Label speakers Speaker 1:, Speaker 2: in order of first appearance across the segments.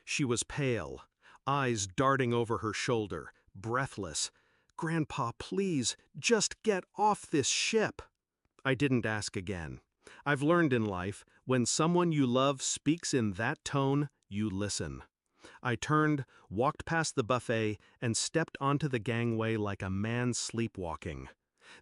Speaker 1: She was pale, eyes darting over her shoulder, breathless. "Grandpa, please, just get off this ship." I didn't ask again. I've learned in life, when someone you love speaks in that tone, you listen. I turned, walked past the buffet, and stepped onto the gangway like a man sleepwalking.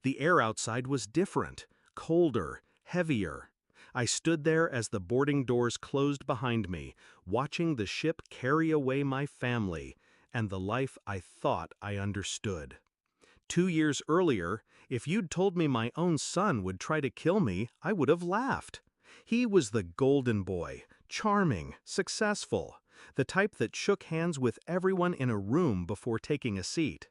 Speaker 1: The air outside was different, colder, heavier. I stood there as the boarding doors closed behind me, watching the ship carry away my family and the life I thought I understood. 2 years earlier, if you'd told me my own son would try to kill me, I would have laughed. He was the golden boy, charming, successful, the type that shook hands with everyone in a room before taking a seat.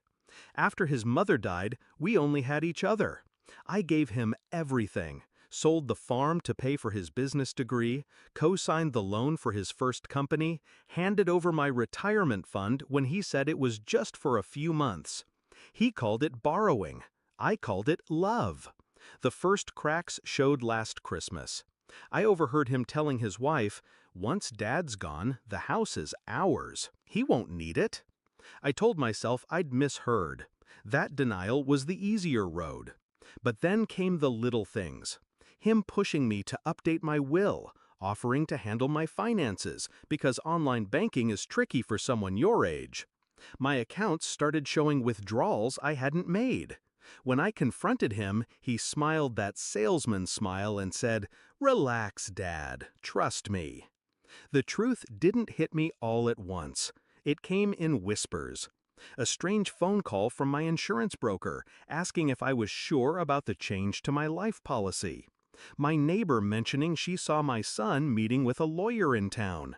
Speaker 1: After his mother died, we only had each other. I gave him everything, sold the farm to pay for his business degree, co-signed the loan for his first company, handed over my retirement fund when he said it was just for a few months. He called it borrowing. I called it love. The first cracks showed last Christmas. I overheard him telling his wife, "Once Dad's gone, the house is ours. He won't need it." I told myself I'd misheard. That denial was the easier road. But then came the little things. Him pushing me to update my will, offering to handle my finances, because online banking is tricky for someone your age. My accounts started showing withdrawals I hadn't made. When I confronted him, he smiled that salesman smile and said, "Relax, Dad, trust me." The truth didn't hit me all at once. It came in whispers. A strange phone call from my insurance broker, asking if I was sure about the change to my life policy. My neighbor mentioning she saw my son meeting with a lawyer in town.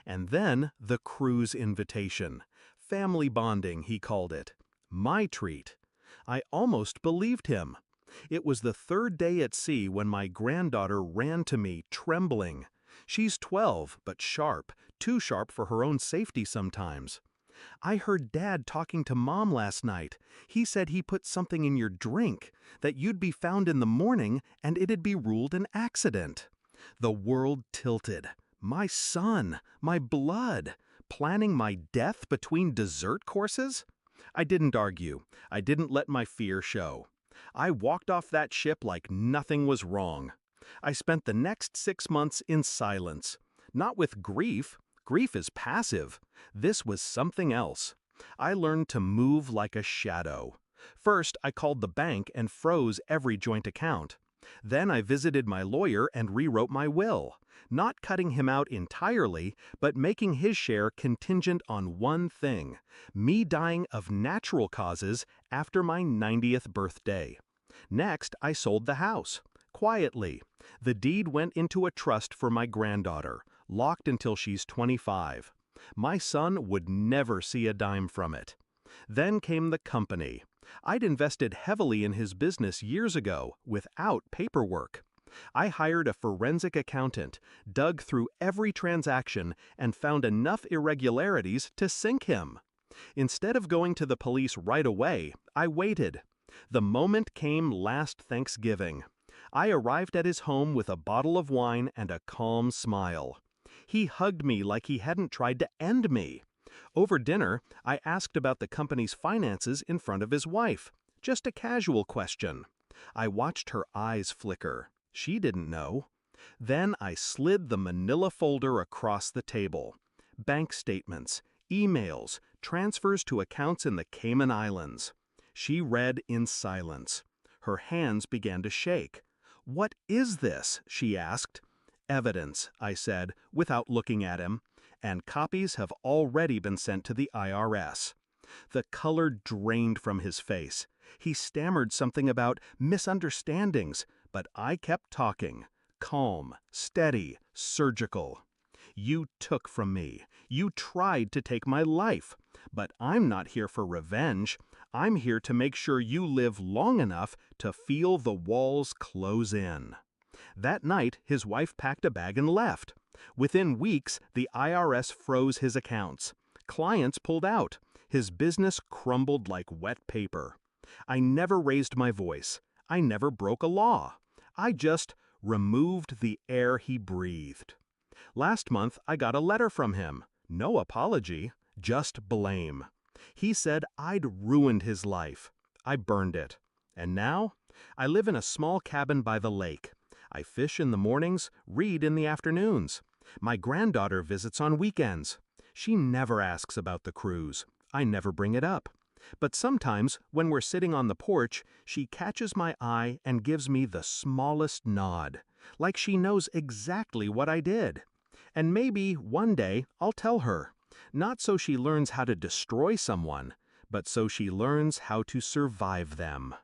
Speaker 1: And then the cruise invitation. Family bonding, he called it. My treat. I almost believed him. It was the third day at sea when my granddaughter ran to me, trembling. She's 12, but sharp, too sharp for her own safety sometimes. "I heard Dad talking to Mom last night. He said he put something in your drink, that you'd be found in the morning and it'd be ruled an accident." The world tilted. My son, my blood, planning my death between dessert courses? I didn't argue. I didn't let my fear show. I walked off that ship like nothing was wrong. I spent the next 6 months in silence. Not with grief. Grief is passive. This was something else. I learned to move like a shadow. First, I called the bank and froze every joint account. Then I visited my lawyer and rewrote my will, not cutting him out entirely, but making his share contingent on one thing: me dying of natural causes after my 90th birthday. Next, I sold the house. Quietly. The deed went into a trust for my granddaughter, locked until she's 25. My son would never see a dime from it. Then came the company. I'd invested heavily in his business years ago, without paperwork. I hired a forensic accountant, dug through every transaction, and found enough irregularities to sink him. Instead of going to the police right away, I waited. The moment came last Thanksgiving. I arrived at his home with a bottle of wine and a calm smile. He hugged me like he hadn't tried to end me. Over dinner, I asked about the company's finances in front of his wife. Just a casual question. I watched her eyes flicker. She didn't know. Then I slid the manila folder across the table. Bank statements, emails, transfers to accounts in the Cayman Islands. She read in silence. Her hands began to shake. "What is this?" she asked. "Evidence," I said, without looking at him. "And copies have already been sent to the IRS. The color drained from his face. He stammered something about misunderstandings, but I kept talking. Calm, steady, surgical. "You took from me. You tried to take my life. But I'm not here for revenge. I'm here to make sure you live long enough to feel the walls close in." That night, his wife packed a bag and left. Within weeks, the IRS froze his accounts. Clients pulled out. His business crumbled like wet paper. I never raised my voice. I never broke a law. I just removed the air he breathed. Last month, I got a letter from him. No apology, just blame. He said I'd ruined his life. I burned it. And now? I live in a small cabin by the lake. I fish in the mornings, read in the afternoons. My granddaughter visits on weekends. She never asks about the cruise. I never bring it up. But sometimes, when we're sitting on the porch, she catches my eye and gives me the smallest nod, like she knows exactly what I did. And maybe, one day, I'll tell her, not so she learns how to destroy someone, but so she learns how to survive them.